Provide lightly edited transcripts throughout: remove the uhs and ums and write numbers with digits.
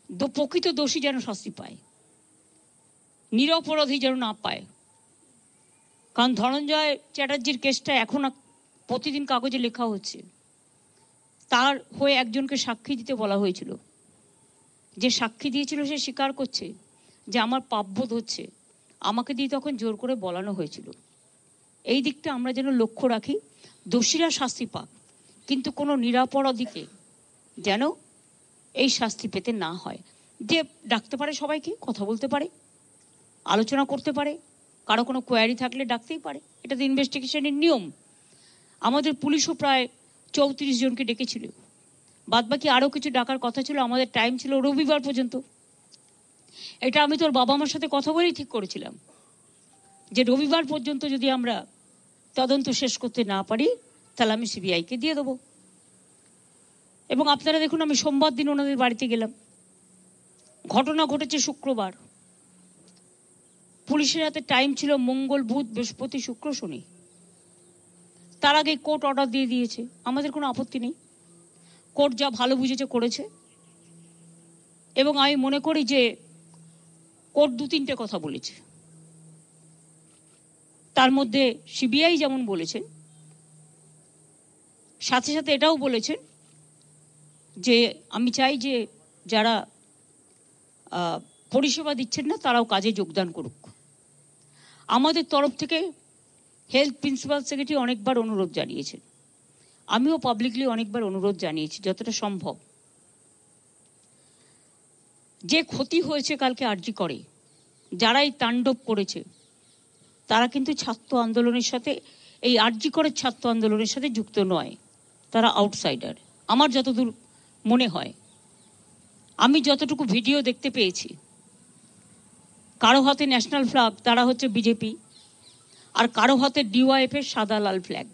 প্রকৃত দোষী যেন শাস্তি পায়, নিরপরাধী যেন না পায়। কারণ ধনঞ্জয় চ্যাটার্জির কেসটা এখন প্রতিদিন কাগজে লেখা হচ্ছে। তার হয়ে একজনকে সাক্ষী দিতে বলা হয়েছিল, যে সাক্ষী দিয়েছিল সে স্বীকার করছে যে আমার পাপবোধ হচ্ছে, আমাকে দিয়ে তখন জোর করে বলানো হয়েছিল। এই দিকটা আমরা যেন লক্ষ্য রাখি, দোষীরা শাস্তি পাক, কিন্তু কোনো নিরপরাধীকে যেন এই শাস্তি পেতে না হয়। যে ডাকতে পারে, সবাইকে কথা বলতে পারে, আলোচনা করতে পারে, কারো কোনো কোয়ারি থাকলে ডাকতেই পারে, এটা তো ইনভেস্টিগেশনের নিয়ম। আমাদের পুলিশও প্রায় 34 জনকে ডেকেছিল, বাদবাকি আরও কিছু ডাকার কথা ছিল। আমাদের টাইম ছিল রবিবার পর্যন্ত। এটা আমি তোর বাবা মার সাথে কথা বলেই ঠিক করেছিলাম যে রবিবার পর্যন্ত যদি আমরা তদন্ত শেষ করতে না পারি তাহলে আমি সিবিআইকে দিয়ে দেবো। এবং আপনারা দেখুন, আমি সোমবার দিন ওনাদের বাড়িতে গেলাম। ঘটনা ঘটেছে শুক্রবার, পুলিশের হাতে টাইম ছিল মঙ্গল, বুধ, বৃহস্পতি, শুক্র, শনি। তার আগে কোর্ট অর্ডার দিয়ে দিয়েছে, আমাদের কোনো আপত্তি নেই। কোর্ট যা ভালো বুঝেছে করেছে। এবং আমি মনে করি যে কোর্ট 2-3টে কথা বলেছে। তার মধ্যে সিবিআই যেমন বলেছেন, সাথে সাথে এটাও বলেছেন যে আমি চাই যে যারা পরিষেবা দিচ্ছেন না তারাও কাজে যোগদান করুক। আমাদের তরফ থেকে হেলথ প্রিন্সিপাল সেক্রেটারি অনেকবার অনুরোধ জানিয়েছেন, আমিও পাবলিকলি অনেকবার অনুরোধ জানিয়েছি যতটা সম্ভব। যে ক্ষতি হয়েছে কালকে আরজি করে, যারাই তাণ্ডব করেছে তারা কিন্তু ছাত্র আন্দোলনের সাথে, এই আরজি করে ছাত্র আন্দোলনের সাথে যুক্ত নয়, তারা আউটসাইডার আমার যতদূর মনে হয়। আমি যতটুকু ভিডিও দেখতে পেয়েছি, কারো হাতে ন্যাশনাল ফ্ল্যাগ, তারা হচ্ছে বিজেপি, আর কারো হাতে ডিওয়াইএফ এর সাদা লাল ফ্ল্যাগ।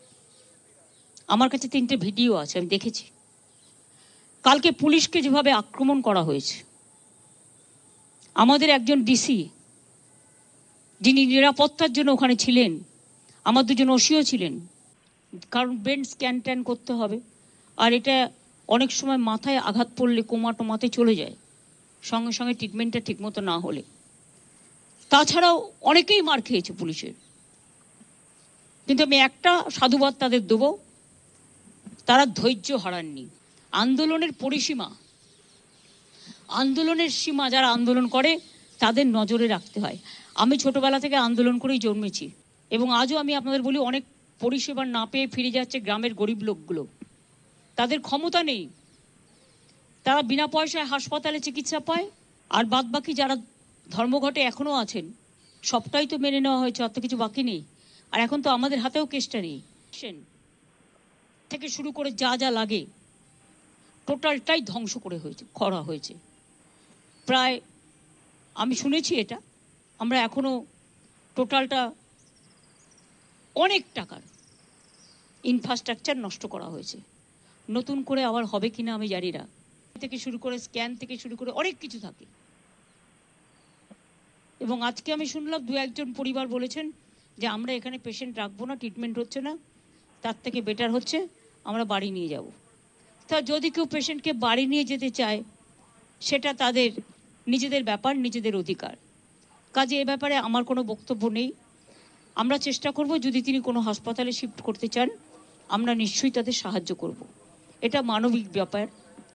আমার কাছে 3টে ভিডিও আছে, আমি দেখেছি। কালকে পুলিশকে যেভাবে আক্রমণ করা হয়েছে, আমাদের একজন ডিসি যিনি নিরাপত্তার জন্য ওখানে ছিলেন, আমার 2জন ওসিও ছিলেন, কারণ ব্রেন স্ক্যান ট্যান করতে হবে, আর এটা অনেক সময় মাথায় আঘাত পড়লে কোমা টোমাতে চলে যায় সঙ্গে সঙ্গে ট্রিটমেন্টটা ঠিকমতো না হলে। তাছাড়াও অনেকেই মার খেয়েছে পুলিশের, কিন্তু আমি একটা সাধুবাদ তাদের দেবো, তারা ধৈর্য হারাননি। আন্দোলনের পরিসীমা, আন্দোলনের সীমা যারা আন্দোলন করে তাদের নজরে রাখতে হয়। আমি ছোটবেলা থেকে আন্দোলন করেই জন্মেছি, এবং আজও আমি আপনাদের বলি, অনেক পরিষেবা না পেয়ে ফিরে যাচ্ছে গ্রামের গরিব লোকগুলো। তাদের ক্ষমতা নেই, তারা বিনা পয়সায় হাসপাতালে চিকিৎসা পায়। আর বাদবাকি যারা ধর্মঘটে এখনো আছেন, সবটাই তো মেনে নেওয়া হয়েছে, অত কিছু বাকি নেই। আর এখন তো আমাদের হাতেও কেসটা নেই, থেকে শুরু করে যা যা লাগে টোটালটাই ধ্বংস করা হয়েছে। প্রায় আমি শুনেছি এটা, আমরা এখনো টোটালটা অনেক টাকার ইনফ্রাস্ট্রাকচার নষ্ট করা হয়েছে। নতুন করে আবার হবে কিনা আমি জানি না। থেকে শুরু করে স্ক্যান থেকে শুরু করে অনেক কিছু থাকে। এবং আজকে আমি শুনলাম 2-1জন পরিবার বলেছেন যে আমরা এখানে পেশেন্ট রাখবো না, ট্রিটমেন্ট হচ্ছে না, তার থেকে বেটার হচ্ছে আমরা বাড়ি নিয়ে যাব। তা যদি কেউ পেশেন্টকে বাড়ি নিয়ে যেতে চায়, সেটা তাদের নিজেদের ব্যাপার, নিজেদের অধিকার। কাজে এ ব্যাপারে আমার কোনো বক্তব্য নেই। আমরা চেষ্টা করব, যদি তিনি কোনো হাসপাতালে শিফট করতে চান আমরা নিশ্চয়ই তাদের সাহায্য করব। এটা মানবিক ব্যাপার।